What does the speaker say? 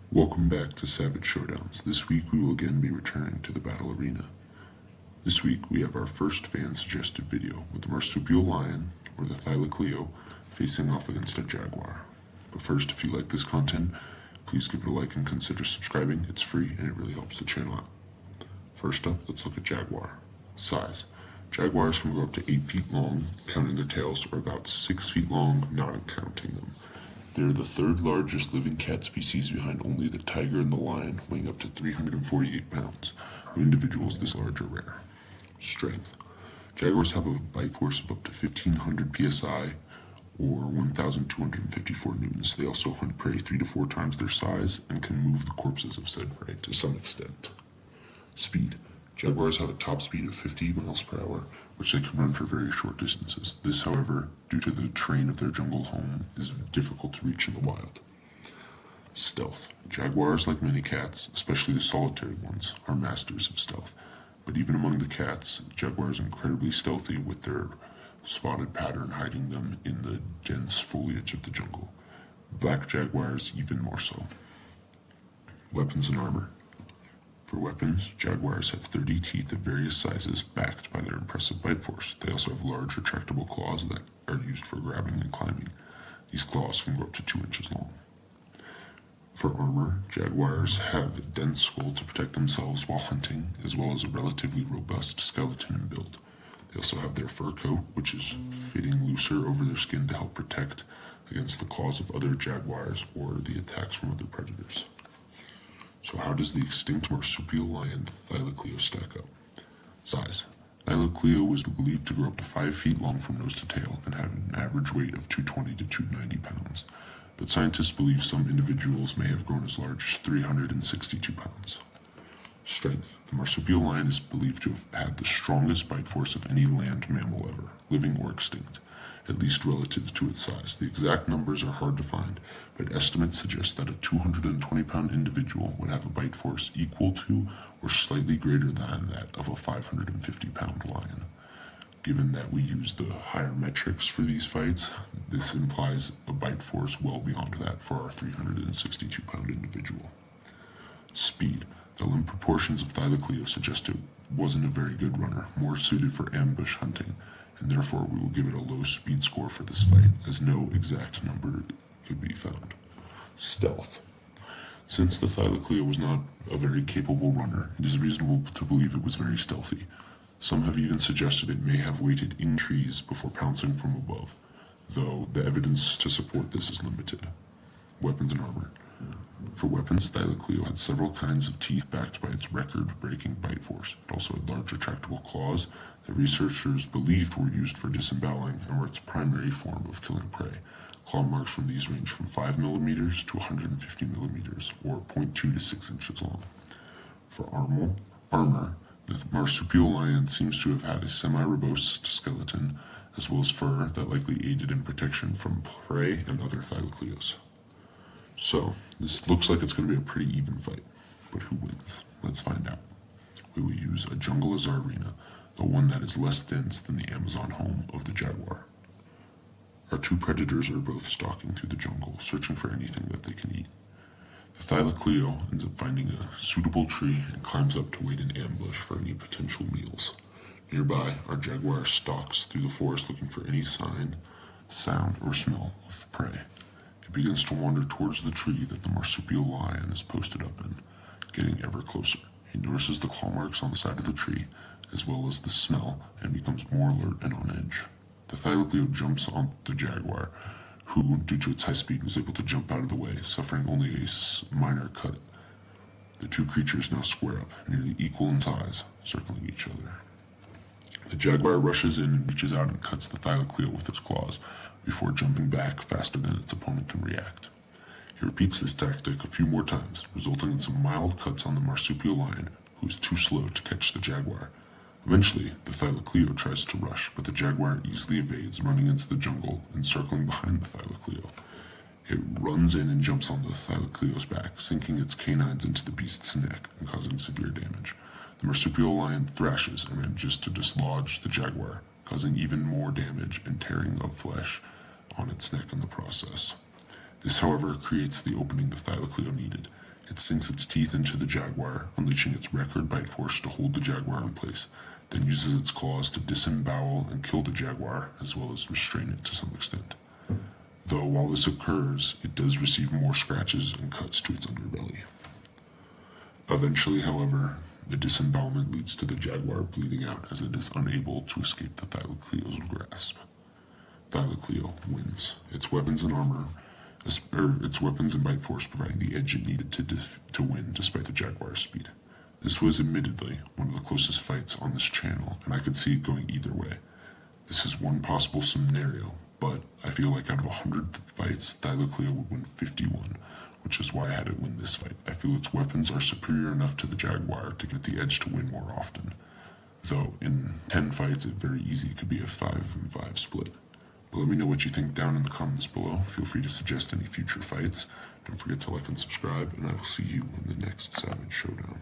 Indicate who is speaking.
Speaker 1: Welcome back to Savage Showdowns. This week we will again be returning to the battle arena. This week we have our first fan-suggested video with the marsupial lion, or the Thylacoleo, facing off against a jaguar. But first, if you like this content, please give it a like and consider subscribing. It's free and it really helps the channel out. First up, let's look at jaguar. Size. Jaguars can grow up to 8 feet long, counting their tails, or about 6 feet long, not counting them. They are the third largest living cat species behind only the tiger and the lion, weighing up to 348 pounds. Though individuals this large are rare. Strength. Jaguars have a bite force of up to 1,500 psi, or 1,254 newtons. They also hunt prey 3 to 4 times their size and can move the corpses of said prey to some extent. Speed. Jaguars have a top speed of 50 miles per hour, which they can run for very short distances. This, however, due to the terrain of their jungle home, is difficult to reach in the wild. Stealth. Jaguars, like many cats, especially the solitary ones, are masters of stealth. But even among the cats, jaguars are incredibly stealthy, with their spotted pattern hiding them in the dense foliage of the jungle. Black jaguars even more so. Weapons and armor. For weapons, jaguars have 30 teeth of various sizes backed by their impressive bite force. They also have large retractable claws that are used for grabbing and climbing. These claws can grow up to 2 inches long. For armor, jaguars have a dense skull to protect themselves while hunting, as well as a relatively robust skeleton and build. They also have their fur coat, which is fitting looser over their skin to help protect against the claws of other jaguars or the attacks from other predators. So how does the extinct marsupial lion Thylacoleo stack up? Size. Thylacoleo was believed to grow up to 5 feet long from nose to tail and have an average weight of 220 to 290 pounds. But scientists believe some individuals may have grown as large as 362 pounds. Strength. The marsupial lion is believed to have had the strongest bite force of any land mammal ever, living or extinct, at least relative to its size. The exact numbers are hard to find, but estimates suggest that a 220-pound individual would have a bite force equal to or slightly greater than that of a 550-pound lion. Given that we use the higher metrics for these fights, this implies a bite force well beyond that for our 362-pound individual. Speed. The limb proportions of Thylacoleo suggest it wasn't a very good runner, more suited for ambush hunting, and therefore we will give it a low speed score for this fight, as no exact number could be found. Stealth. Since the Thylacoleo was not a very capable runner, it is reasonable to believe it was very stealthy. Some have even suggested it may have waited in trees before pouncing from above, though the evidence to support this is limited. Weapons and armor. For weapons, Thylacoleo had several kinds of teeth backed by its record-breaking bite force. It also had large retractable claws that researchers believed were used for disemboweling and were its primary form of killing prey. Claw marks from these range from 5 millimeters to 150 millimeters, or 0.2 to 6 inches long. For armor, the marsupial lion seems to have had a semi-robust skeleton, as well as fur that likely aided in protection from prey and other Thylacoleos. So, this looks like it's going to be a pretty even fight, but who wins? Let's find out. We will use a jungle as our arena, the one that is less dense than the Amazon home of the jaguar. Our two predators are both stalking through the jungle, searching for anything that they can eat. The Thylacoleo ends up finding a suitable tree and climbs up to wait in ambush for any potential meals. Nearby, our jaguar stalks through the forest looking for any sign, sound, or smell of prey. It begins to wander towards the tree that the marsupial lion is posted up in, getting ever closer. He notices the claw marks on the side of the tree, as well as the smell, and becomes more alert and on edge. The Thylacoleo jumps on the jaguar, who, due to its high speed, was able to jump out of the way, suffering only a minor cut. The two creatures now square up, nearly equal in size, circling each other. The jaguar rushes in and reaches out and cuts the Thylacoleo with its claws, before jumping back faster than its opponent can react. He repeats this tactic a few more times, resulting in some mild cuts on the marsupial lion, who is too slow to catch the jaguar. Eventually, the Thylacoleo tries to rush, but the jaguar easily evades, running into the jungle and circling behind the Thylacoleo. It runs in and jumps on the Thylacoleo's back, sinking its canines into the beast's neck and causing severe damage. The marsupial lion thrashes and manages to dislodge the jaguar, causing even more damage and tearing of flesh on its neck in the process. This, however, creates the opening the Thylacoleo needed. It sinks its teeth into the Jaguar, unleashing its record bite force to hold the Jaguar in place, then uses its claws to disembowel and kill the Jaguar, as well as restrain it to some extent. Though while this occurs, it does receive more scratches and cuts to its underbelly. Eventually, however, the disembowelment leads to the Jaguar bleeding out as it is unable to escape the Thylacoleo's grasp. Thylacoleo wins. Its weapons and bite force providing the edge it needed to win despite the Jaguar's speed. This was admittedly one of the closest fights on this channel, and I could see it going either way. This is one possible scenario, but I feel like out of 100 fights, Thylacoleo would win 51, which is why I had it win this fight. I feel its weapons are superior enough to the Jaguar to get the edge to win more often, though in 10 fights it very easy could be a 5-5 split. But let me know what you think down in the comments below. Feel free to suggest any future fights. Don't forget to like and subscribe, and I will see you in the next Savage Showdown.